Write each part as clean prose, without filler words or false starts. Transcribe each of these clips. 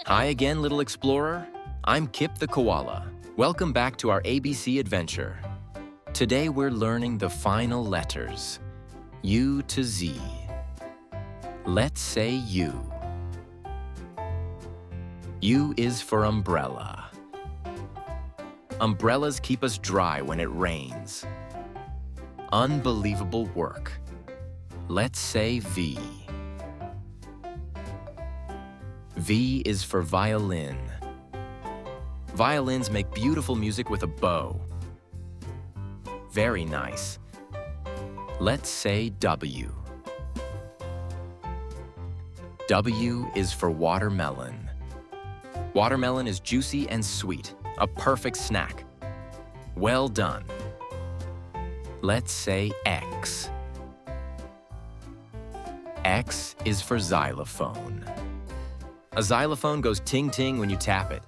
Hi again, little explorer. I'm Kip the Koala. Welcome back to our ABC adventure. Today we're learning the final letters, U to Z. Let's say U. U is for umbrella. Umbrellas keep us dry when it rains. Unbelievable work. Let's say V. V is for violin. Violins make beautiful music with a bow. Very nice. Let's say W. W is for watermelon. Watermelon is juicy and sweet, a perfect snack. Well done. Let's say X. X is for xylophone. A xylophone goes ting-ting when you tap it.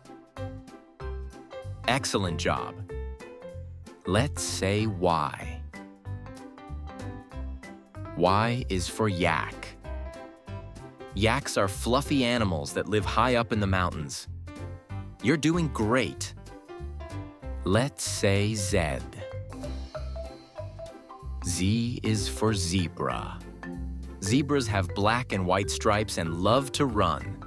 Excellent job. Let's say Y. Y is for yak. Yaks are fluffy animals that live high up in the mountains. You're doing great. Let's say Z. Z is for zebra. Zebras have black and white stripes and love to run.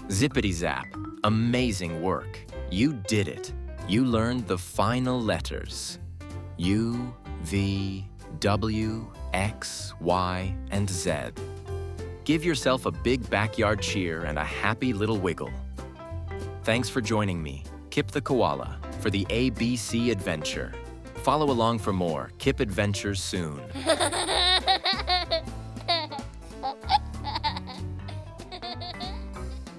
Zippity-zap, amazing work. You did it. You learned the final letters. U, V, W, X, Y, and Z. Give yourself a big backyard cheer and a happy little wiggle. Thanks for joining me, Kip the Koala, for the ABC adventure. Follow along for more Kip adventures soon.